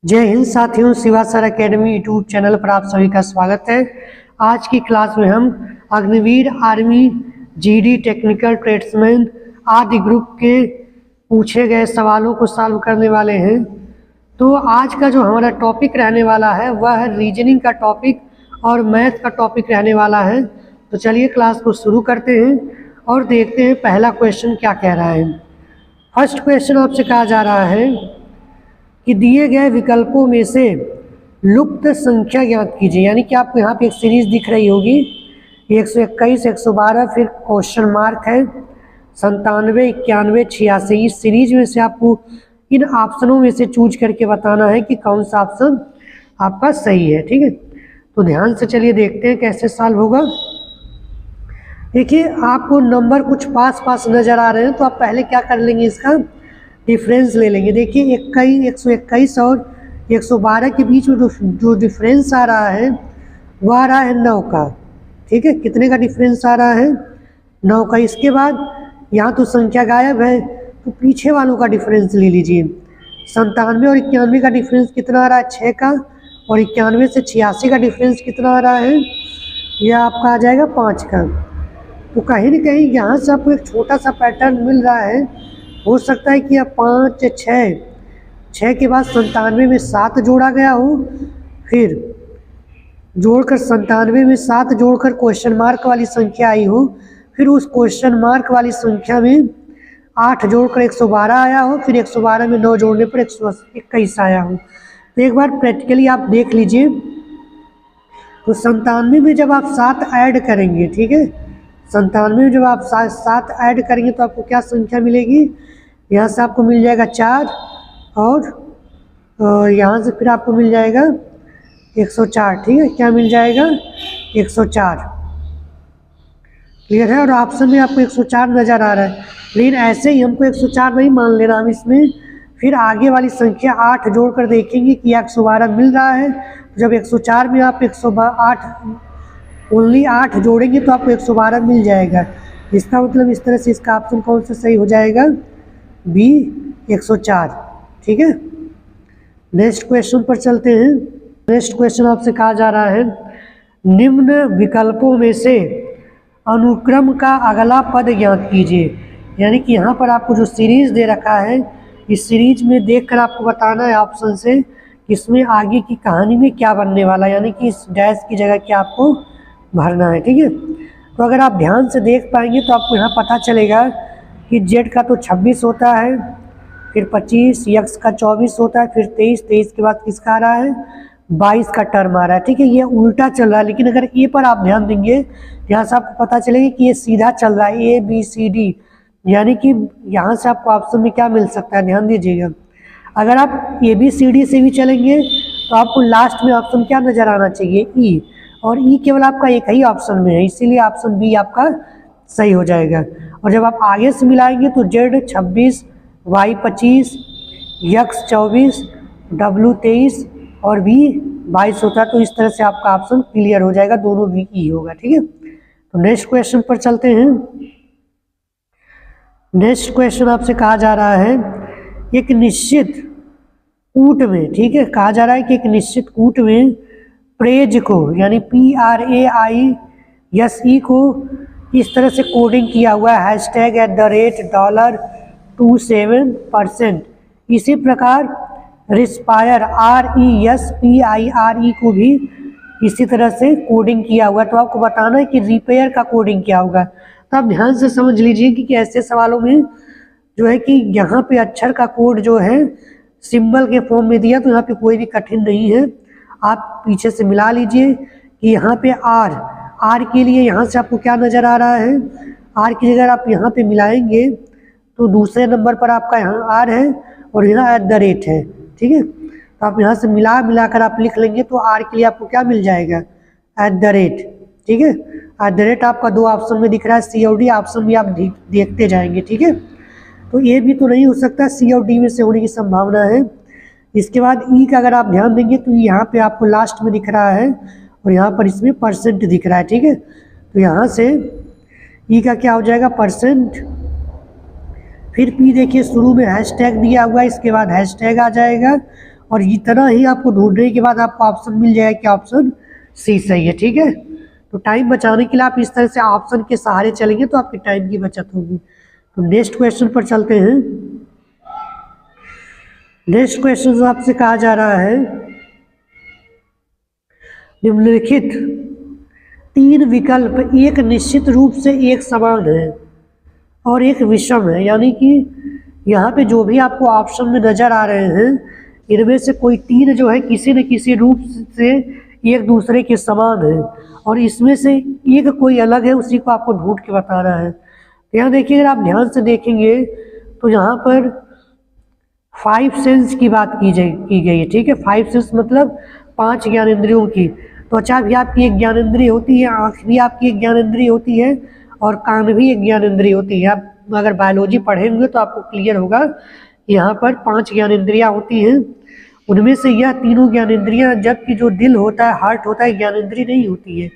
जय हिंद साथियों, Shiva sir academy YouTube channel पर आप सभी का स्वागत है। आज की क्लास में हम Agniveer, army, GD, technical, tradesman आदि ग्रुप के पूछे गए सवालों को सॉल्व करने वाले हैं। तो आज का जो हमारा टॉपिक रहने वाला है वह है रीजनिंग का टॉपिक और मैथ का टॉपिक रहने वाला है। तो चलिए क्लास को शुरू करते हैं और देखते हैं पहला क्वेश्चन क्या कह रहा है। फर्स्ट क्वेश्चन आपसे कहा जा रहा है कि दिए गए विकल्पों में से लुप्त संख्या ज्ञात कीजिए। यानी कि आपको यहाँ पे एक सीरीज दिख रही होगी 121, 112, फिर क्वेश्चन मार्क है 97, 91, 86। इस सीरीज में से आपको इन ऑप्शनों में से चूज करके बताना है कि कौन सा ऑप्शन आपका सही है। ठीक है, तो ध्यान से चलिए देखते हैं कैसे सॉल्व होगा। देखिए, आपको नंबर कुछ पास पास नज़र आ रहे हैं, तो आप पहले क्या कर लेंगे, इसका डिफरेंस ले लेंगे। देखिए 121 और 112 के बीच में जो डिफरेंस आ रहा है वह आ रहा है 9 का। ठीक है, कितने का डिफरेंस आ रहा है? 9 का। इसके बाद यहाँ तो संख्या गायब है, तो पीछे वालों का डिफरेंस ले लीजिए। 97 और 91 का डिफरेंस कितना आ रहा है? 6 का। और 91 से 86 का डिफरेंस कितना आ रहा है? यह आपका आ जाएगा 5 का। तो कहीं ना कहीं यहाँ से आपको एक छोटा सा पैटर्न मिल रहा है। हो सकता है कि अब 5, 6 के बाद 97 में 7 जोड़ा गया हो, फिर जोड़कर 97 में 7 जोड़कर क्वेश्चन मार्क वाली संख्या आई हो, फिर उस क्वेश्चन मार्क वाली संख्या में 8 जोड़कर 112 आया हो, फिर 112 में 9 जोड़ने पर 121 आया हो। तो एक बार प्रैक्टिकली आप देख लीजिए। तो 97 में जब आप 7 ऐड करेंगे, ठीक है, 97 में जब आप 7 ऐड करेंगे तो आपको क्या संख्या मिलेगी? यहाँ से आपको मिल जाएगा 4 और यहाँ से फिर आपको मिल जाएगा 104। ठीक है, क्या मिल जाएगा? 104। क्लियर है? और ऑप्शन में आपको 104 नज़र आ रहा है, लेकिन ऐसे ही हमको 104 नहीं मान लेना। हम इसमें फिर आगे वाली संख्या 8 जोड़कर देखेंगे कि 112 मिल रहा है। तो जब 104 में आप 108 ओनली 8 जोड़ेंगे तो आपको 112 मिल जाएगा। इसका मतलब इस तरह से इसका ऑप्शन कौन सा सही हो जाएगा? बी, 104। ठीक है, नेक्स्ट क्वेश्चन पर चलते हैं। नेक्स्ट क्वेश्चन आपसे कहा जा रहा है निम्न विकल्पों में से अनुक्रम का अगला पद ज्ञात कीजिए। यानी कि यहाँ पर आपको जो सीरीज दे रखा है, इस सीरीज में देखकर आपको बताना है ऑप्शन से कि इसमें आगे की कहानी में क्या बनने वाला है, यानी कि इस डैश की जगह क्या आपको भरना है। ठीक है, तो अगर आप ध्यान से देख पाएंगे तो आपको यहाँ पता चलेगा कि जेड का तो 26 होता है, फिर 25, यक्स का 24 होता है, फिर 23 के बाद किसका आ रहा है? 22 का टर्म आ रहा है। ठीक है, ये उल्टा चल रहा है, लेकिन अगर ए पर आप ध्यान देंगे यहाँ से आपको पता चलेगा कि ये सीधा चल रहा है, ABCD। यानी कि यहाँ से आपको ऑप्शन में क्या मिल सकता है, ध्यान दीजिएगा। अगर आप ABCD से भी चलेंगे तो आपको लास्ट में ऑप्शन क्या नज़र आना चाहिए? ई। और ई केवल आपका एक ही ऑप्शन में है, इसीलिए ऑप्शन बी आपका सही हो जाएगा। और जब आप आगे से मिलाएंगे तो जेड 26, वाई 25, यक्स 24, डब्ल्यू 23 और बी 22 होता है। तो इस तरह से आपका ऑप्शन क्लियर हो जाएगा, दोनों बी ई होगा। ठीक है, तो नेक्स्ट क्वेश्चन पर चलते हैं। नेक्स्ट क्वेश्चन आपसे कहा जा रहा है एक निश्चित कूट में, ठीक है, कहा जा रहा है कि एक निश्चित कूट में प्रेज को, यानी PRAISE को इस तरह से कोडिंग किया हुआ है $27%। इसी प्रकार रिस्पायर RESPIRE को भी इसी तरह से कोडिंग किया हुआ है। तो आपको बताना है कि रिपेयर का कोडिंग क्या होगा। तो आप ध्यान से समझ लीजिए कि ऐसे सवालों में जो है कि यहाँ पे अक्षर का कोड जो है सिंबल के फॉर्म में दिया, तो यहाँ पे कोई भी कठिन नहीं है। आप पीछे से मिला लीजिए कि यहाँ पे आर के लिए यहाँ से आपको क्या नज़र आ रहा है? आर की जगह आप यहाँ पे मिलाएंगे तो दूसरे नंबर पर आपका यहाँ आर है और यहाँ @ है। ठीक है, तो आप यहाँ से मिलाकर आप लिख लेंगे तो आर के लिए आपको क्या मिल जाएगा? @ ठीक है, @ आपका 2 ऑप्शन में दिख रहा है, C और D ऑप्शन भी आप देखते जाएंगे। ठीक है, तो ये भी तो नहीं हो सकता, C और D में से होने की संभावना है। इसके बाद ई का अगर आप ध्यान देंगे तो यहाँ पे आपको लास्ट में दिख रहा है और यहाँ पर इसमें % दिख रहा है। ठीक है, तो यहाँ से ई का क्या हो जाएगा? %। फिर पी देखिए शुरू में हैशटैग दिया हुआ है, इसके बाद हैशटैग आ जाएगा और इतना ही आपको ढूंढने के बाद आपको ऑप्शन मिल जाएगा कि ऑप्शन सी सही है। ठीक है, तो टाइम बचाने के लिए आप इस तरह से ऑप्शन के सहारे चलेंगे तो आपकी टाइम की बचत होगी। तो नेक्स्ट क्वेश्चन पर चलते हैं। नेक्स्ट क्वेश्चन आपसे कहा जा रहा है निम्नलिखित 3 विकल्प एक निश्चित रूप से एक समान है और एक विषम है, यानी कि यहाँ पे जो भी आपको ऑप्शन में नजर आ रहे हैं इनमें से कोई 3 जो है किसी न किसी रूप से एक दूसरे के समान है और इसमें से एक कोई अलग है, उसी को आपको ढूंढ के बताना है। तो यहाँ देखिए, अगर आप ध्यान से देखेंगे तो यहाँ पर 5 सेंस की बात की गई है। ठीक है, 5 सेंस मतलब 5 ज्ञानेंद्रियों की। त्वचा भी आपकी एक ज्ञानेंद्रिय होती है, आँख भी आपकी एक ज्ञानेंद्रिय होती है और कान भी एक ज्ञानेंद्रिय होती है। आप अगर बायोलॉजी पढ़ेंगे तो आपको क्लियर होगा, यहाँ पर 5 ज्ञानेंद्रियाँ होती हैं, उनमें से यह तीनों ज्ञानेंद्रियाँ, जबकि जो दिल होता है, हार्ट होता है, ज्ञानेंद्रिय नहीं होती है,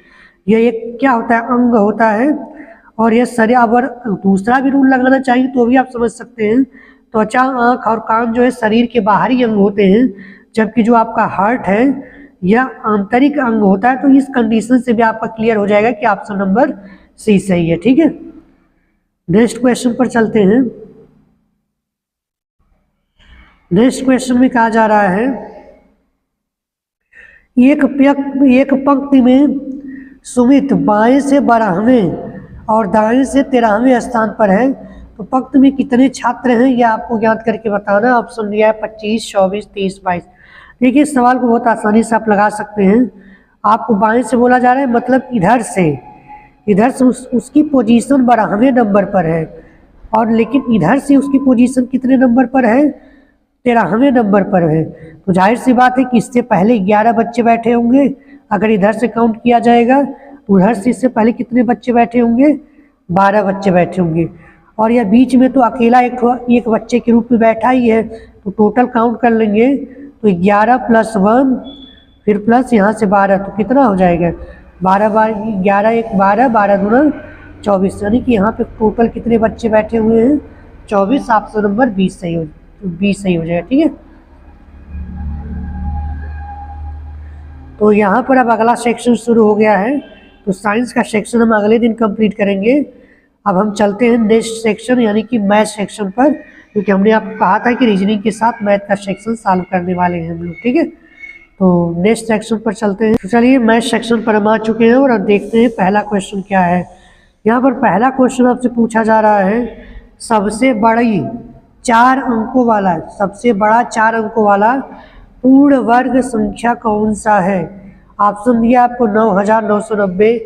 यह एक क्या होता है, अंग होता है। और यह शरीर, अगर दूसरा भी रूल लगाना चाहिए तो भी आप समझ सकते हैं, त्वचा, आँख और कान जो है शरीर के बाहरी अंग होते हैं, जबकि जो आपका हार्ट है यह आंतरिक अंग होता है। तो इस कंडीशन से भी आपका क्लियर हो जाएगा कि ऑप्शन नंबर सी सही है। ठीक है, नेक्स्ट क्वेश्चन पर चलते हैं। नेक्स्ट क्वेश्चन में कहा जा रहा है एक पंक्ति में सुमित बाएं से 12वें और दाएं से 13वें स्थान पर है, तो पंक्ति में कितने छात्र हैं यह आपको ज्ञात करके बताना। ऑप्शन दिया है 25, 24, 30, 22। देखिए, इस सवाल को बहुत आसानी से आप लगा सकते हैं। आपको बाएं से बोला जा रहा है, मतलब इधर से उसकी पोजीशन 12वें नंबर पर है, और लेकिन इधर से उसकी पोजीशन कितने नंबर पर है, 13वें नंबर पर है। तो जाहिर सी बात है कि इससे पहले 11 बच्चे बैठे होंगे। अगर इधर से काउंट किया जाएगा तो उधर से इससे पहले कितने बच्चे बैठे होंगे, 12 बच्चे बैठे होंगे। और यह बीच में तो अकेला एक बच्चे के रूप में बैठा ही है, तो टोटल काउंट कर लेंगे तो 11 + 1 फिर प्लस यहाँ से 12, तो कितना हो जाएगा, 12 बार 11 1 12, 12 दूना 24, यानी कि यहाँ पे टोटल कितने बच्चे बैठे हुए हैं, 24। ऑप्शन नंबर 20 सही हो जाएगा। ठीक है, तो यहाँ पर अब अगला सेक्शन शुरू हो गया है, तो साइंस का सेक्शन हम अगले दिन कंप्लीट करेंगे। अब हम चलते हैं नेक्स्ट सेक्शन यानी कि मैथ सेक्शन पर, क्योंकि हमने आपको कहा था कि रीजनिंग के साथ मैथ का सेक्शन सॉल्व करने वाले हैं हम लोग। ठीक है, तो नेक्स्ट सेक्शन पर चलते हैं। तो चलिए, मैथ सेक्शन पर हम आ चुके हैं और अब देखते हैं पहला क्वेश्चन क्या है। यहाँ पर पहला क्वेश्चन आपसे पूछा जा रहा है, सबसे बड़ी 4 अंकों वाला पूर्ण वर्ग संख्या कौन सा है। ऑप्शन दिया आपको 9990,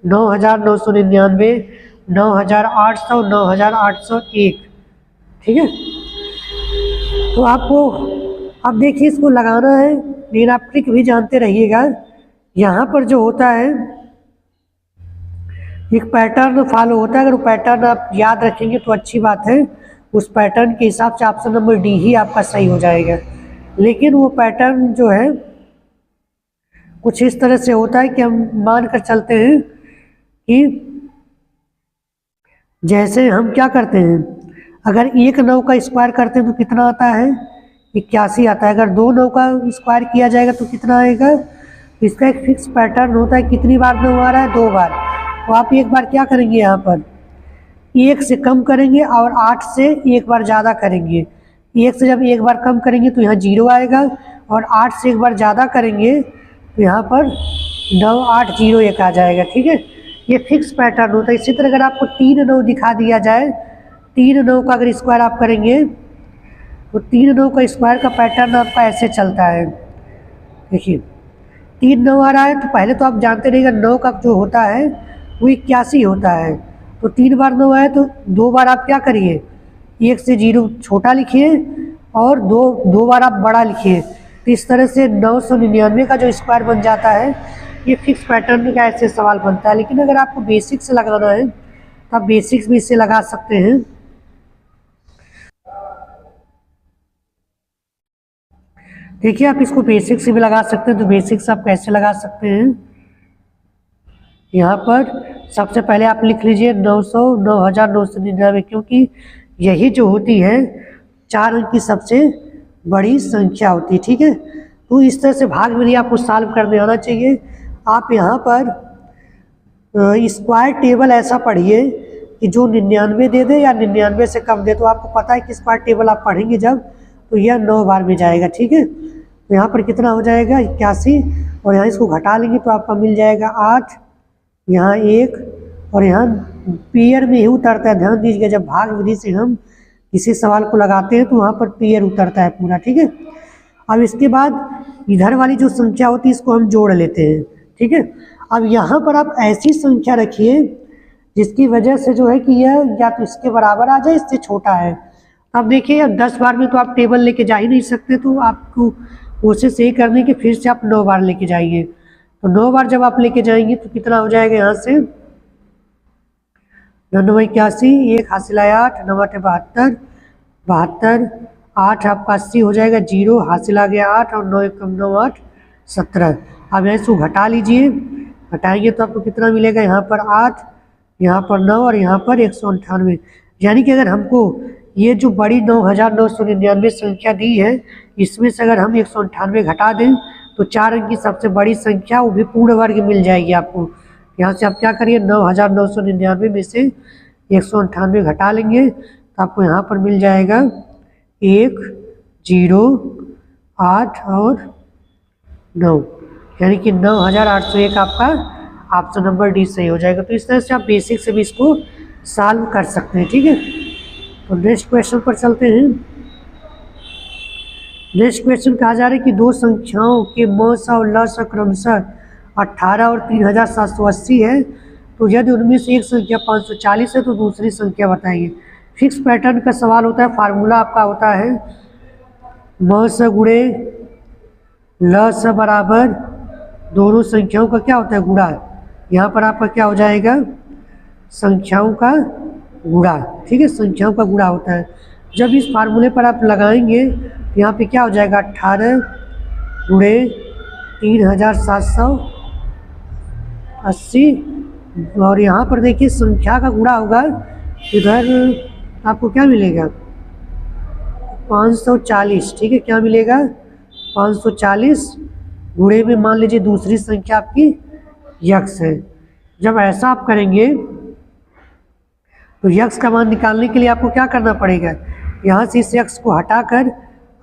9999, 9800, 9801। ठीक है, तो आपको अब देखिए इसको लगाना है, लेकिन आप ट्रिक भी जानते रहिएगा। यहाँ पर जो होता है एक पैटर्न फॉलो होता है, अगर वो पैटर्न आप याद रखेंगे तो अच्छी बात है। उस पैटर्न के हिसाब से ऑप्शन नंबर डी ही आपका सही हो जाएगा। लेकिन वो पैटर्न जो है कुछ इस तरह से होता है कि हम मान कर चलते हैं कि जैसे हम क्या करते हैं, अगर 1 9 का स्क्वायर करते हैं तो कितना आता है, 81 आता है। अगर 2 9 का स्क्वायर किया जाएगा तो कितना आएगा। इसका एक फिक्स पैटर्न होता है, कितनी बार 9 आ रहा है, 2 बार। तो आप एक बार क्या करेंगे, यहाँ पर 1 से कम करेंगे और 8 से एक बार ज़्यादा करेंगे। 1 से जब एक बार कम करेंगे तो यहाँ 0 आएगा, और 8 से एक बार ज़्यादा करेंगे तो यहाँ पर 9 8 0 1 आ जाएगा। ठीक है, ये फिक्स पैटर्न होता है। इसी तरह अगर आपको 3 9 दिखा दिया जाए, 3 9 का अगर स्क्वायर आप करेंगे तो 3 9 का स्क्वायर का पैटर्न आपका ऐसे चलता है। देखिए, 3 9 आ रहा है तो पहले तो आप जानते रहिएगा 9 का जो होता है वो 81 होता है। तो 3 बार 9 आए तो 2 बार आप क्या करिए, 1 से 0 छोटा लिखिए और 2 बार आप बड़ा लिखिए। तो इस तरह से 999 का जो स्क्वायर बन जाता है, ये फिक्स पैटर्न का ऐसे सवाल बनता है। लेकिन अगर आपको बेसिक से लगाना है तो आप बेसिक्स भी इससे लगा सकते हैं। देखिए, आप इसको बेसिक से भी लगा सकते हैं। तो बेसिक से आप कैसे लगा सकते हैं, यहाँ पर सबसे पहले आप लिख लीजिए 900 9999, क्योंकि यही जो होती है 4 अंक की सबसे बड़ी संख्या होती है। ठीक है, तो इस तरह से भाग विधि आपको सॉल्व करने आना चाहिए। आप यहाँ पर स्क्वायर टेबल ऐसा पढ़िए कि जो 99 दे दे या 99 से कम दे, तो आपको पता है कि स्क्वायर टेबल आप पढ़ेंगे जब तो यह 9 बार में जाएगा। ठीक है, तो यहाँ पर कितना हो जाएगा 81, और यहाँ इसको घटा लेंगे तो आपका मिल जाएगा 8, यहाँ 1, और यहाँ पेयर में ही उतरता है। ध्यान दीजिएगा, जब भाग विधि से हम किसी सवाल को लगाते हैं तो वहाँ पर पेयर उतरता है पूरा। ठीक है, अब इसके बाद इधर वाली जो संख्या होती है इसको हम जोड़ लेते हैं। ठीक है, अब यहाँ पर आप ऐसी संख्या रखिए जिसकी वजह से जो है कि यह या तो इसके बराबर आ जाए, इससे छोटा है। अब देखिए, अब 10 बार में तो आप टेबल लेके जा ही नहीं सकते, तो आपको कोशिश यही करनी कि फिर से आप 9 बार लेके जाइए। तो 9 बार जब आप लेके जाएंगे तो कितना हो जाएगा, यहाँ से 9 81, 1 हासिल आया 8, 9 8 72, 72, 8 आपका 80 हो जाएगा, 0 हासिल आ गया 8, और 9 1 9 8 17। अब यहाँ इसको घटा लीजिए, घटाएंगे तो आपको कितना मिलेगा, यहाँ पर 8, यहाँ पर 9, और यहाँ पर 198। यानी कि अगर हमको ये जो बड़ी 9999 संख्या दी है, इसमें से अगर हम 198 घटा दें तो 4 अंक की सबसे बड़ी संख्या, वो भी पूर्ण वर्ग मिल जाएगी आपको। यहाँ से आप क्या करिए, 9999 में से 198 घटा लेंगे तो आपको यहाँ पर मिल जाएगा 1 0 8 और 9, यानी कि 9801 आपका ऑप्शन नंबर डी सही हो जाएगा। तो इस तरह से आप बेसिक से भी इसको सॉल्व कर सकते हैं। ठीक है, तो नेक्स्ट क्वेश्चन पर चलते हैं। नेक्स्ट क्वेश्चन कहा जा रहा है कि दो संख्याओं के म और ल क्रमशः 18 और 3780 है, तो यदि उनमें से एक संख्या 540 है तो दूसरी संख्या बताइए। फिक्स पैटर्न का सवाल होता है। फार्मूला आपका होता है म से गुणे ल से बराबर दोनों संख्याओं का क्या होता है, गुणा। यहाँ पर आपका क्या हो जाएगा, संख्याओं का गुणा। ठीक है, संख्याओं का गुणा होता है। जब इस फार्मूले पर आप लगाएंगे तो यहाँ पे क्या हो जाएगा, 18 गुणे 3780, और यहाँ पर देखिए संख्या का गुणा होगा, इधर आपको क्या मिलेगा 540। ठीक है, क्या मिलेगा 540 गुणे में मान लीजिए दूसरी संख्या आपकी यक्स है। जब ऐसा आप करेंगे तो यक्स का मान निकालने के लिए आपको क्या करना पड़ेगा, यहाँ से इस यक्स को हटाकर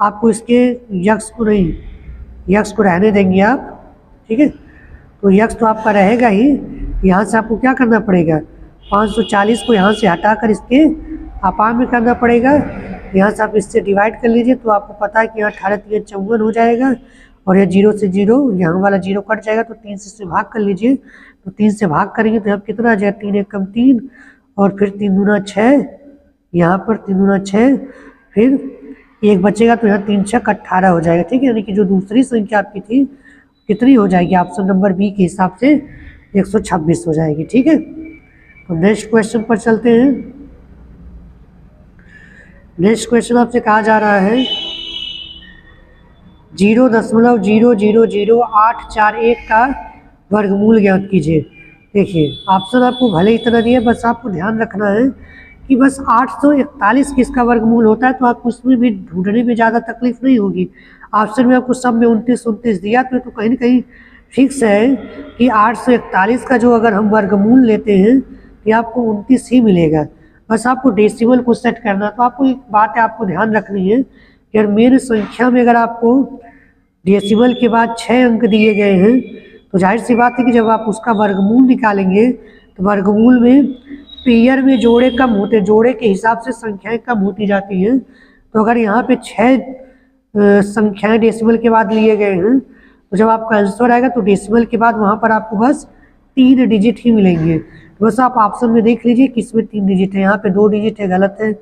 आपको इसके यक्स को नहीं, यक्स को रहने देंगे आप। ठीक है, तो यक्स तो आपका रहेगा ही, यहाँ से आपको क्या करना पड़ेगा, 540 को यहाँ से हटाकर इसके अपार में करना पड़ेगा। यहाँ से आप इससे डिवाइड कर लीजिए तो आपको पता है कि यहाँ 18 3 54 हो जाएगा, और यह 0 से 0, यहाँ वाला 0 कट जाएगा, तो 3 से भाग कर लीजिए। तो 3 से भाग करेंगे तो यहाँ कितना आ जाएगा, 3 1 3, और फिर 3 दूना 6, यहाँ पर 3 दूना 6, फिर 1 बचेगा तो यहाँ 3 6 18 हो जाएगा। ठीक है, यानी कि जो दूसरी संख्या आपकी थी कितनी हो जाएगी, ऑप्शन नंबर बी के हिसाब से 126 हो जाएगी। ठीक है, तो नेक्स्ट क्वेश्चन पर चलते हैं। नेक्स्ट क्वेश्चन आपसे कहा जा रहा है 0.0000841 का वर्गमूल ज्ञात कीजिए। देखिए, ऑप्शन आपको भले इतना दिया, बस आपको ध्यान रखना है कि बस 841 किसका वर्गमूल होता है, तो आपको उसमें भी ढूंढने में ज़्यादा तकलीफ नहीं होगी। ऑप्शन में आपको सब में 29 दिया, तो कहीं ना कहीं फिक्स है कि 841 का जो अगर हम वर्गमूल लेते हैं तो आपको 29 ही मिलेगा। बस आपको डेसिमल को सेट करना। तो आपको एक बात है, आपको ध्यान रखनी है कि अगर मेन संख्या में अगर आपको डेसिमल के बाद 6 अंक दिए गए हैं तो जाहिर सी बात है कि जब आप उसका वर्गमूल निकालेंगे तो वर्गमूल में पेयर में जोड़े कम होते, जोड़े के हिसाब से संख्याएं कम होती जाती हैं। तो अगर यहाँ पे 6 संख्याएं डेसिमल के बाद लिए गए हैं तो जब आपका आंसर आएगा तो डेसिमल के बाद वहाँ पर आपको बस 3 डिजिट ही मिलेंगे। तो बस आप ऑप्शन में देख लीजिए किसमें 3 डिजिट है। यहाँ पे 2 डिजिट है, गलत है।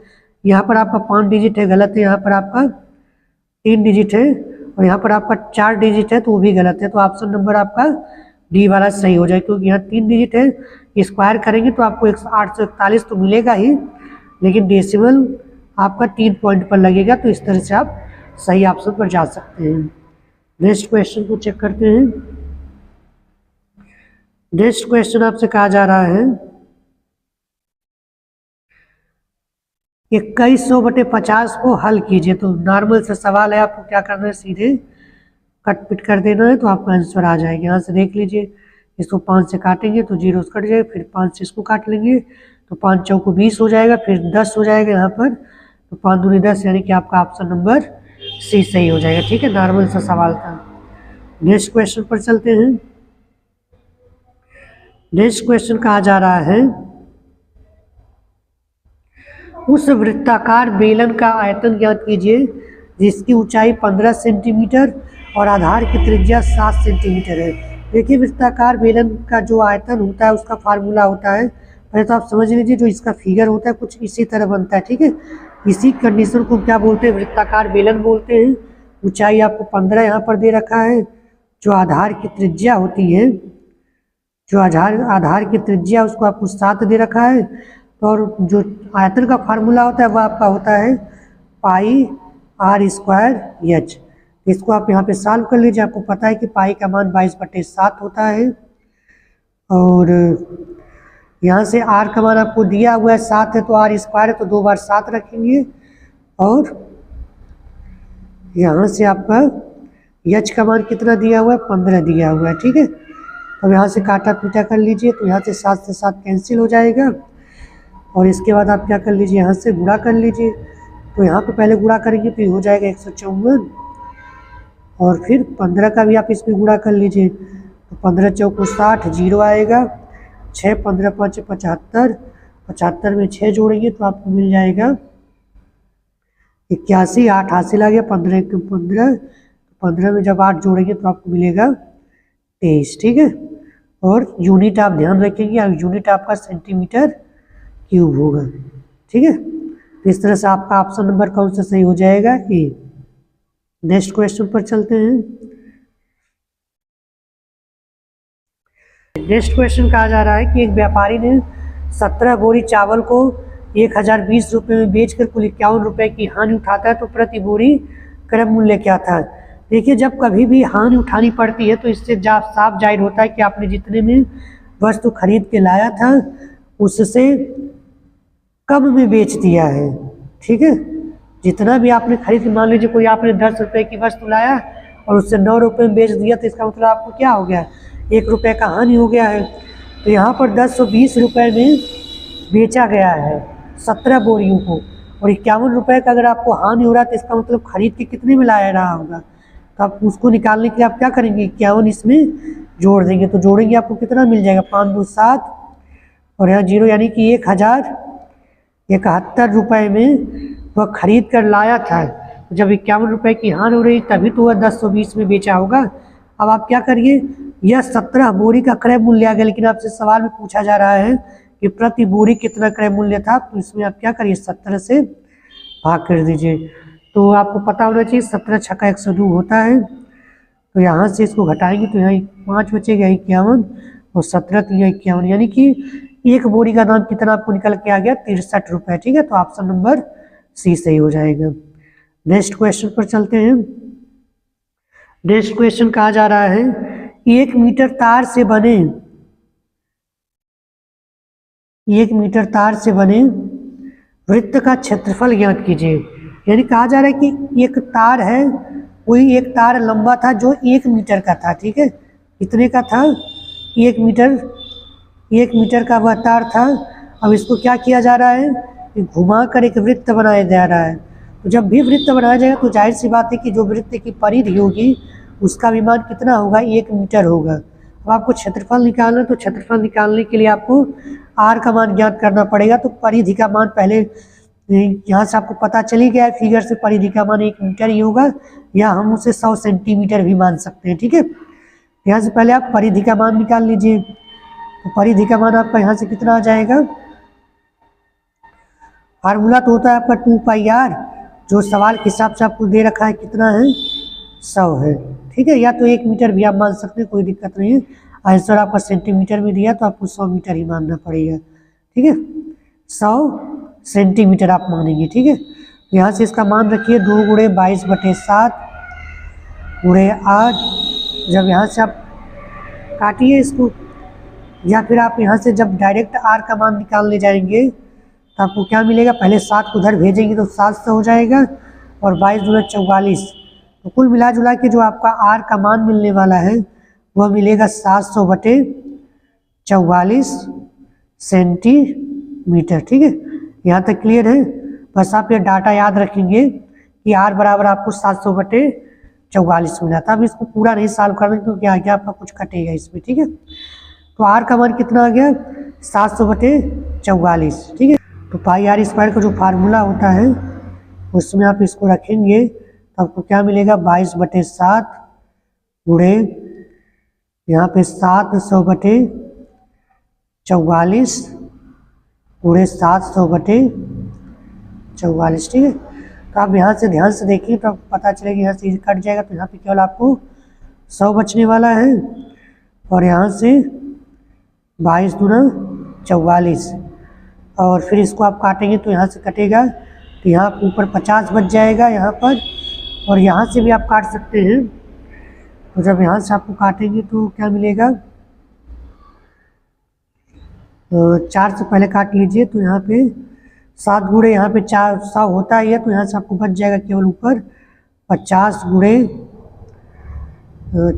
यहाँ पर आपका 5 डिजिट है, गलत है। यहाँ पर आपका 3 डिजिट है, और यहाँ पर आपका 4 डिजिट है, तो वो भी गलत है। तो ऑप्शन नंबर आपका डी वाला सही हो जाए, क्योंकि यहाँ 3 डिजिट है। स्क्वायर करेंगे तो आपको 841 तो मिलेगा ही, लेकिन डेसिमल आपका 3 पॉइंट पर लगेगा। तो इस तरह से आप सही ऑप्शन पर जा सकते हैं। नेक्स्ट क्वेश्चन को चेक करते हैं। नेक्स्ट क्वेश्चन आपसे कहा जा रहा है 2100/50 को हल कीजिए। तो नॉर्मल से सवाल है, आपको क्या करना है, सीधे कट पिट कर देना है तो आपका आंसर आ जाएगा। यहाँ से देख लीजिए, इसको 5 से काटेंगे तो 0 कट जाएगा, फिर 5 से इसको काट लेंगे तो 5 चौको 20 हो जाएगा, फिर 10 हो जाएगा यहाँ पर, तो 5 दूनी 10, यानी कि आपका ऑप्शन नंबर सी सही हो जाएगा। ठीक है, नॉर्मल सा सवाल था। नेक्स्ट क्वेश्चन पर चलते हैं। नेक्स्ट क्वेश्चन कहा जा रहा है, उस वृत्ताकार बेलन का आयतन ज्ञात कीजिए जिसकी ऊंचाई 15 सेंटीमीटर और आधार की त्रिज्या 7 सेंटीमीटर है। देखिए, वृत्ताकार बेलन का जो आयतन होता है उसका फार्मूला होता है, पहले तो आप समझ लीजिए, जो इसका फिगर होता है कुछ इसी तरह बनता है। ठीक है, इसी कंडीशन को क्या बोलते हैं, वृत्ताकार बेलन बोलते हैं। ऊंचाई आपको 15 यहाँ पर दे रखा है, जो आधार की त्रिज्या होती है, जो आधार की त्रिज्या उसको आपको 7 दे रखा है, और जो आयतन का फार्मूला होता है वह आपका होता है पाई r² h। इसको आप यहाँ पे सॉल्व कर लीजिए। आपको पता है कि पाई का मान 22/7 होता है, और यहाँ से r का मान आपको दिया हुआ है 7 है, तो r² है तो 2 बार 7 रखेंगे, और यहाँ से आपका h का मान कितना दिया हुआ है, 15 दिया हुआ है। ठीक है, अब यहाँ से काटा पीटा कर लीजिए, तो यहाँ से 7 से 7 कैंसिल हो जाएगा, और इसके बाद आप क्या कर लीजिए, यहाँ से गुणा कर लीजिए। तो यहाँ पे पहले गुणा करेंगे तो ये हो जाएगा 154, और फिर 15 का भी आप इसमें गुणा कर लीजिए, तो 15 चौको 60, 0 आएगा, 6 15 5 75, 75 में 6 जोड़ेंगे तो आपको मिल जाएगा 81, 8 हासिल आ गया, 15 1 15, 15 में जब 8 जोड़ेंगे तो आपको मिलेगा 23। ठीक है, और यूनिट आप ध्यान रखेंगे, यूनिट आपका सेंटीमीटर क्यूब होगा। ठीक है, इस तरह से आपका ऑप्शन नंबर कौन सा सही हो जाएगा, ए। नेक्स्ट क्वेश्चन पर चलते हैं। नेक्स्ट क्वेश्चन कहा जा रहा है कि एक व्यापारी ने 17 बोरी चावल को 1020 रुपये में बेचकर कुल 51 रुपये की हानि उठाता है, तो प्रति बोरी क्रय मूल्य क्या था। देखिए, जब कभी भी हानि उठानी पड़ती है तो इससे साफ जाहिर होता है कि आपने जितने में वस्तु खरीद के लाया था उससे कम में बेच दिया है। ठीक है, जितना भी आपने खरीद, मान लीजिए कोई आपने 10 रुपये की वस्तु लाया और उससे 9 रुपये में बेच दिया, तो इसका मतलब आपको क्या हो गया, 1 रुपये का हानि हो गया है। तो यहाँ पर 1020 रुपये में बेचा गया है 17 बोरियों को, और 51 रुपये का अगर आपको हानि हो रहा है तो इसका मतलब खरीद के कितने में लाया रहा होगा। तो आप उसको निकालने के लिए आप क्या करेंगे, 51 इसमें जोड़ देंगे, तो जोड़ेंगे आपको कितना मिल जाएगा, 5 2 7, और यहाँ 0, यानी कि 1071 रुपये में वह खरीद कर लाया था। जब 51 रुपये की हानि हो रही तभी तो वह 1020 में बेचा होगा। अब आप क्या करिए, यह 17 बोरी का क्रय मूल्य आ गया, लेकिन आपसे सवाल में पूछा जा रहा है कि प्रति बोरी कितना क्रय मूल्य था, तो इसमें आप क्या करिए, 17 से भाग कर दीजिए। तो आपको पता होना चाहिए 17 छक्का 102 होता है, तो यहाँ से इसको घटाएंगे तो यहाँ 5 बचेगा 51, और 17 तो यहाँ 51, यानी कि एक बोरी का दाम कितना आपको निकल के आ गया, 63 रुपये। ठीक है, तो ऑप्शन नंबर सी सही हो जाएगा। नेक्स्ट क्वेश्चन पर चलते हैं। नेक्स्ट क्वेश्चन कहा जा रहा है, 1 मीटर तार से बने 1 मीटर तार से बने वृत्त का क्षेत्रफल ज्ञात कीजिए। यानी कहा जा रहा है कि एक तार है, कोई एक तार लंबा था जो 1 मीटर का था। ठीक है, कितने का था, 1 मीटर का वह तार था। अब इसको क्या किया जा रहा है, घुमा कर एक वृत्त बनाया जा रहा है। तो जब भी वृत्त बनाया जाएगा तो जाहिर सी बात है कि जो वृत्त की परिधि होगी उसका विमान कितना होगा, 1 मीटर होगा। अब आपको क्षेत्रफल निकालना, तो क्षेत्रफल निकालने के लिए आपको r का मान ज्ञात करना पड़ेगा। तो परिधि का मान पहले यहाँ से आपको पता चली गया है, फिगर से परिधि का मान 1 मीटर ही होगा, या हम उसे 100 सेंटीमीटर भी मान सकते हैं। ठीक है, यहाँ से पहले आप परिधि का मान निकाल लीजिए। तो परिधि का मान आपका यहाँ से कितना आ जाएगा, फार्मूला तो होता है आपका 2πr, जो सवाल के हिसाब से आपको दे रखा है कितना है, 100 है। ठीक है, या तो 1 मीटर भी आप मान सकते हैं, कोई दिक्कत नहीं है। आंसर आपका सेंटीमीटर में दिया तो आपको 100 मीटर ही मानना पड़ेगा। ठीक है, 100 सेंटीमीटर आप मानेंगे। ठीक है, तो यहाँ से इसका मान रखिए 2 × 22/7 × 8। जब यहाँ से आप काटिए इसको, या फिर आप यहाँ से जब डायरेक्ट r का मान निकालने जाएंगे तो आपको क्या मिलेगा, पहले 7 को उधर भेजेंगे तो 7 से हो जाएगा और 22 दूना 44। तो कुल मिला जुला के जो आपका आर का मान मिलने वाला है वह मिलेगा 700/44 सेंटीमीटर। ठीक है, यहाँ तक क्लियर है। बस आप ये डाटा याद रखेंगे कि आर बराबर आपको 700/44 मिला था। अब इसको पूरा नहीं सॉल्व करना क्योंकि आगे आपका कुछ कटेगा इसमें। ठीक है, तो आर का मान कितना आ गया, 700/44। ठीक है, तो पाई आर स्क्वायर का जो फार्मूला होता है उसमें आप इसको रखेंगे तो आपको क्या मिलेगा, 22/7 गुणे यहाँ पे 700/44 गुणे 700/44। ठीक है, तो आप यहाँ से ध्यान से देखिए तो आपको पता चलेगा, यहाँ से कट जाएगा तो यहाँ पे केवल आपको 100 बचने वाला है और यहाँ से 22 दूना 44 और फिर इसको आप काटेंगे तो यहाँ से कटेगा तो यहाँ ऊपर 50 बच जाएगा यहाँ पर, और यहाँ से भी आप काट सकते हैं। तो जब यहाँ से आपको काटेंगे तो क्या मिलेगा, 4 से पहले काट लीजिए तो यहाँ पे 7 गुणे यहाँ पे 400 होता ही है तो यहाँ से आपको बच जाएगा केवल ऊपर 50 गुणे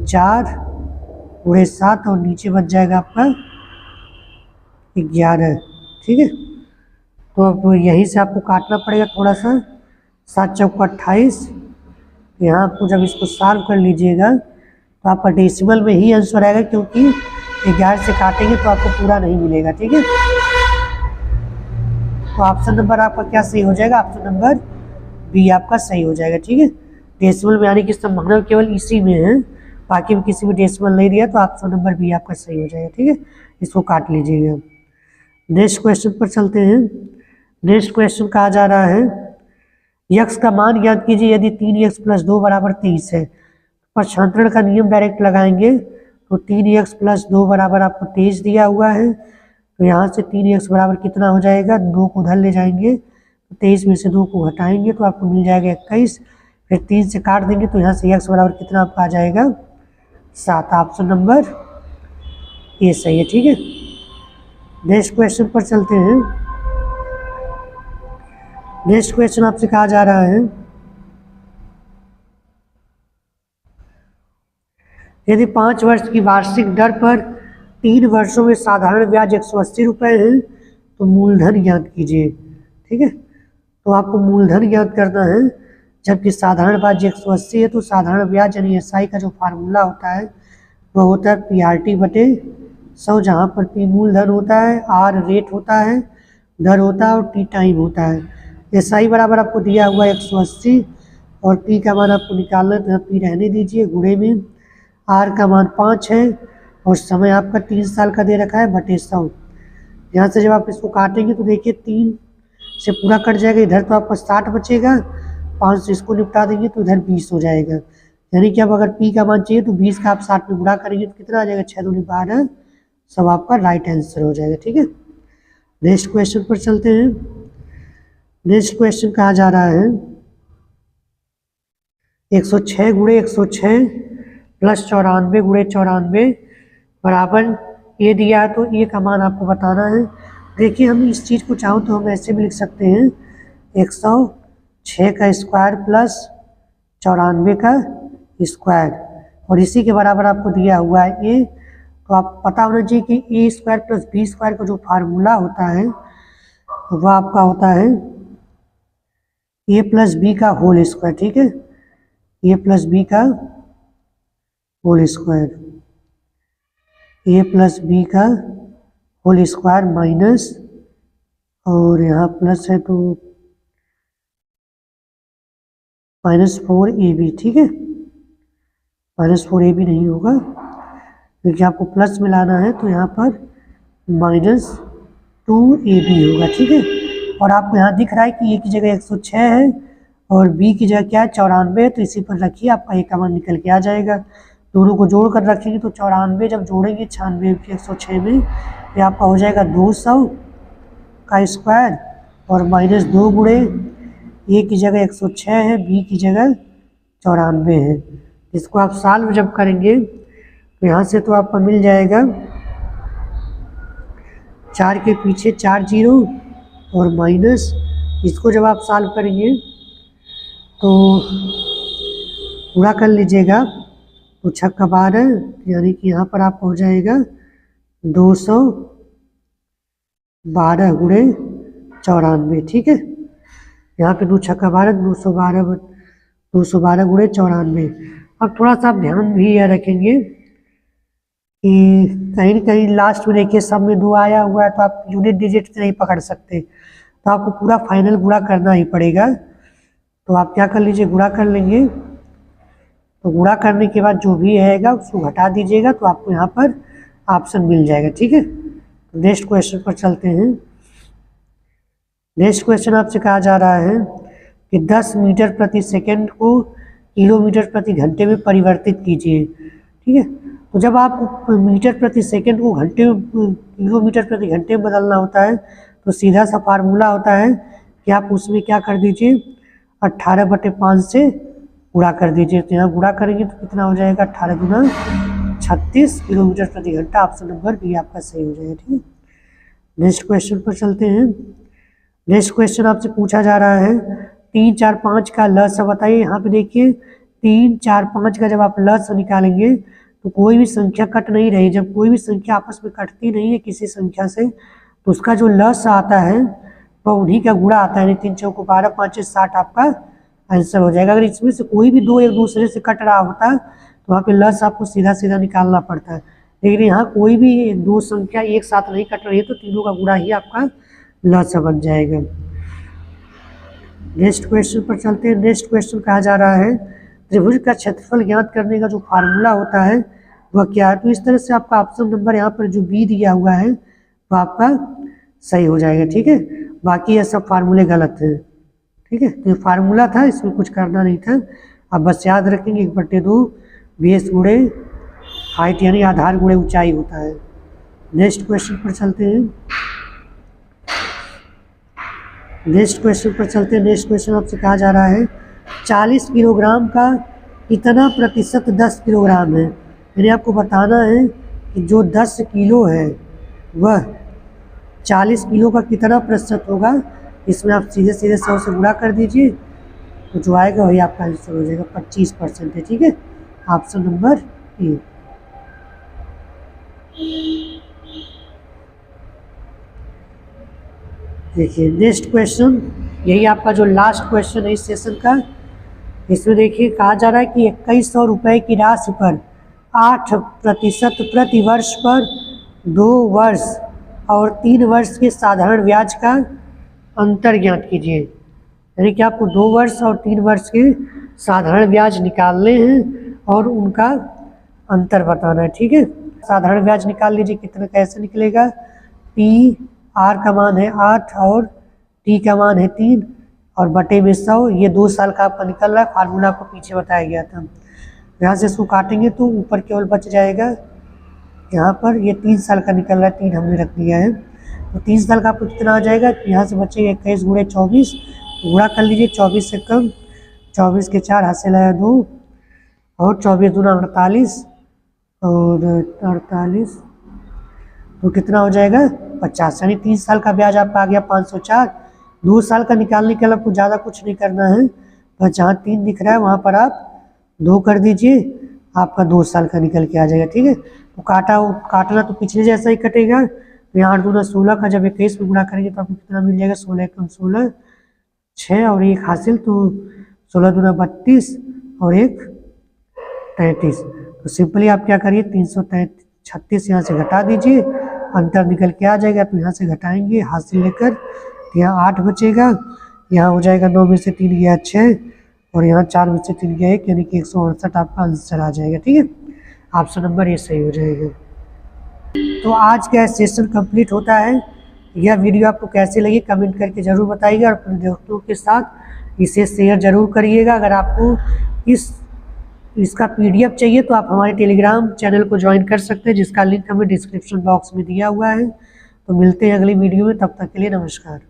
4 गुणे 7 और नीचे बच जाएगा आपका 11। ठीक है, तो अब यहीं से आपको काटना पड़ेगा थोड़ा सा, 7 चौका 28। यहाँ आपको जब इसको सॉल्व कर लीजिएगा तो आपका डेसिमल में ही आंसर आएगा क्योंकि 11 से काटेंगे तो आपको पूरा नहीं मिलेगा। ठीक है, तो ऑप्शन नंबर आपका क्या सही हो जाएगा, ऑप्शन नंबर बी आपका सही हो जाएगा। ठीक है, डेसिमल में आने की संभावना केवल इसी में है, बाकी में किसी में डेसिमल नहीं दिया तो ऑप्शन नंबर बी आपका सही हो जाएगा। ठीक है, इसको काट लीजिएगा। नेक्स्ट क्वेश्चन पर चलते हैं। नेक्स्ट क्वेश्चन कहा जा रहा है, यक्स का मान ज्ञात कीजिए यदि 3x + 2 = 23 है। पक्षांतरण का नियम डायरेक्ट लगाएंगे तो 3x + 2 बराबर आपको 23 दिया हुआ है, तो यहाँ से 3x बराबर कितना हो जाएगा, 2 को उधर ले जाएंगे तो 23 में से 2 को घटाएंगे तो आपको मिल जाएगा 21, फिर 3 से काट देंगे तो यहाँ से x बराबर कितना आपका आ जाएगा, 7। ऑप्शन नंबर ए सही है। ठीक है, नेक्स्ट क्वेश्चन पर चलते हैं। नेक्स्ट क्वेश्चन आपसे कहा जा रहा है, यदि 5 वर्ष की वार्षिक दर पर 3 वर्षों में साधारण ब्याज 180 रुपये है तो मूलधन ज्ञात कीजिए। ठीक है, तो आपको मूलधन ज्ञात करना है, जबकि साधारण ब्याज 180 है तो साधारण ब्याज यानी SI का जो फार्मूला होता है वह होता है PRT/100, जहाँ पर P मूलधन होता है, R रेट होता है, दर होता है और T टाइम होता है। SI बराबर आपको दिया हुआ 180 और P का मान आपको निकालना तो P रहने दीजिए, गुणे में R का मान 5 है और समय आपका 3 साल का दे रखा है बटे 100। यहाँ से जब आप इसको काटेंगे तो देखिए 3 से पूरा कट जाएगा, इधर तो आपका 60 बचेगा, 5 से इसको निपटा देंगे तो इधर 20 हो जाएगा। यानी कि अब अगर P का मान चाहिए तो 20 का आप 60 में गुणा करेंगे तो कितना आ जाएगा, 6 दूनी 12, सब आपका राइट आंसर हो जाएगा। ठीक है, नेक्स्ट क्वेश्चन पर चलते हैं। नेक्स्ट क्वेश्चन कहा जा रहा है, 106 गुणे 106 प्लस 94 गुणे 94 बराबर ये दिया है तो ये का मान आपको बताना है। देखिए हम इस चीज़ को चाहो तो हम ऐसे भी लिख सकते हैं, 106 का स्क्वायर प्लस 94 का स्क्वायर और इसी के बराबर आपको दिया हुआ है ए। तो आप पता होना चाहिए कि ए स्क्वायर प्लस बी स्क्वायर का जो फार्मूला होता है वह आपका होता है ए प्लस बी का होल स्क्वायर। ठीक है, ए प्लस बी का होल स्क्वायर, ए प्लस बी का होल स्क्वायर माइनस, और यहाँ प्लस है तो -4ab। ठीक है, -4ab नहीं होगा क्योंकि आपको प्लस मिलाना है तो यहाँ पर -2ab होगा। ठीक है, और आपको यहाँ दिख रहा है कि ए की जगह 106 है और बी की जगह क्या है 94 है, तो इसी पर रखिए आपका ए का मान निकल के आ जाएगा। दोनों को जोड़ कर रखेंगे तो 94 जब जोड़ेंगे 96 की 106 में ये आपका हो जाएगा 200 का स्क्वायर और -2 गुणे ए की जगह 106 है, बी की जगह 94 है। इसको आप सॉल्व जब करेंगे तो यहाँ से तो आपका मिल जाएगा 4 के पीछे 4 जीरो और माइनस, इसको जब आप सॉल्व करेंगे तो पूरा कर लीजिएगा तो 6 का 12, यानी कि यहाँ पर आपको हो जाएगा 212 गुणे 94। ठीक है, यहाँ पे 2 6 का 12, 212 गुणे 94। अब थोड़ा सा आप ध्यान भी यह रखेंगे कि कहीं न कहीं लास्ट में देखिए सब में 2 आया हुआ है, तो आप यूनिट डिजिट से नहीं पकड़ सकते, तो आपको पूरा फाइनल गुणा करना ही पड़ेगा। तो आप क्या कर लीजिए, गुणा कर लेंगे। तो गुणा करने के बाद जो भी रहेगा उसको घटा दीजिएगा, तो आपको यहाँ पर ऑप्शन मिल जाएगा। ठीक है, तो नेक्स्ट क्वेश्चन पर चलते हैं। नेक्स्ट क्वेश्चन आपसे कहा जा रहा है कि 10 मीटर प्रति सेकंड को किलोमीटर प्रति घंटे में परिवर्तित कीजिए। ठीक है, तो जब आप मीटर प्रति सेकंड को घंटे किलोमीटर प्रति घंटे में बदलना होता है तो सीधा सा फार्मूला होता है कि आप उसमें क्या कर दीजिए, 18/5 से गुणा कर दीजिए। तो यहाँ गुणा करेंगे तो कितना हो जाएगा, 18 गुना 36 किलोमीटर प्रति घंटा। ऑप्शन नंबर बी आपका सही हो जाएगा। ठीक है, नेक्स्ट क्वेश्चन पर चलते हैं। नेक्स्ट क्वेश्चन आपसे पूछा जा रहा है 3 4 5 का लस बताइए। यहाँ पे देखिए 3 4 5 का जब आप लस निकालेंगे तो कोई भी संख्या कट नहीं रही। जब कोई भी संख्या आपस में कटती नहीं है किसी संख्या से, तो उसका जो लस आता है वह उन्हीं का गुणा आता है। 3 चौको 12, 5 60 आपका आंसर हो जाएगा। अगर इसमें से कोई भी दो एक दूसरे से कट रहा होता तो वहाँ पे लस आपको सीधा सीधा निकालना पड़ता है, लेकिन यहाँ कोई भी दो संख्या एक साथ नहीं कट रही है, तो तीनों का गुणा ही आपका लस बन जाएगा। नेक्स्ट क्वेश्चन पर चलते हैं। नेक्स्ट क्वेश्चन कहा जा रहा है त्रिभुज का क्षेत्रफल ज्ञात करने का जो फार्मूला होता है वह क्या है। तो इस तरह से आपका ऑप्शन नंबर यहाँ पर जो बी दिया हुआ है वह आपका सही हो जाएगा। ठीक है, बाकी ये सब फार्मूले गलत हैं। ठीक है, तो ये फार्मूला था, इसमें कुछ करना नहीं था। अब बस याद रखेंगे 1/2 बेस गुणे हाइट यानी आधार गुणे ऊंचाई होता है। नेक्स्ट क्वेश्चन पर चलते हैं। नेक्स्ट क्वेश्चन आपसे कहा जा रहा है 40 किलोग्राम का कितना प्रतिशत 10 किलोग्राम है। यानी आपको बताना है कि जो 10 किलो है वह 40 किलो का कितना प्रतिशत होगा। इसमें आप सीधे सीधे 100 से गुणा कर दीजिए, तो जो आएगा वही आपका आंसर हो जाएगा। 25% है। ठीक है, ऑप्शन नंबर ए। देखिए नेक्स्ट क्वेश्चन, यही आपका जो लास्ट क्वेश्चन है इस सेशन का। इसमें देखिए कहा जा रहा है कि 2100 रुपये की राशि पर 8% प्रति वर्ष पर 2 वर्ष और 3 वर्ष के साधारण ब्याज का अंतर ज्ञात कीजिए। यानी कि आपको 2 वर्ष और 3 वर्ष के साधारण ब्याज निकालने हैं और उनका अंतर बताना है। ठीक है, साधारण ब्याज निकाल लीजिए। कितना कैसे निकलेगा, पी आर का मान है 8 और टी का मान है 3 और बटे में 100। ये 2 साल का आपका निकल रहा है, फार्मूला आपको पीछे बताया गया था। यहाँ से इसको काटेंगे तो ऊपर केवल बच जाएगा, यहाँ पर ये 3 साल का निकल रहा है, 3 हमने रख दिया है। तो 3 साल का आपको कितना आ जाएगा, यहाँ से बचेगा 21 गुणे 24, गुणा कर लीजिए 24 से कम, 24 के 4 हाथ से लाया 2 और 24 दूना 48 और 48, तो कितना हो जाएगा 50। यानी 3 साल का ब्याज आपका आ गया 504। 2 साल का निकालने के लिए आपको ज़्यादा कुछ नहीं करना है, बस जहाँ 3 दिख रहा है वहाँ पर आप 2 कर दीजिए, आपका 2 साल का निकल के आ जाएगा। ठीक है, तो काटना तो पिछले जैसा ही कटेगा। तो यहाँ 8 दूना 16 का जब 21 में गुणा करेंगे तो आपको कितना मिल जाएगा, 16 कम 16 6 और 1 हासिल, तो 16 दूना 32 और 1 33। तो सिंपली आप क्या करिए 336 यहाँ से घटा दीजिए, अंतर निकल के आ जाएगा। तो यहाँ से घटाएंगे हासिल लेकर, तो यहाँ 8 बचेगा, यहाँ हो जाएगा 9 में से 3 गया 6 और यहाँ 4 में से 3 गया 1, यानी कि 168 आपका आंसर आ जाएगा। ठीक है, ऑप्शन नंबर ये सही हो जाएगा। तो आज का सेशन कंप्लीट होता है। यह वीडियो आपको कैसी लगी कमेंट करके ज़रूर बताइएगा और अपने दोस्तों के साथ इसे शेयर ज़रूर करिएगा। अगर आपको इसका PDF चाहिए तो आप हमारे टेलीग्राम चैनल को ज्वाइन कर सकते हैं, जिसका लिंक हमें डिस्क्रिप्शन बॉक्स में दिया हुआ है। तो मिलते हैं अगली वीडियो में, तब तक के लिए नमस्कार।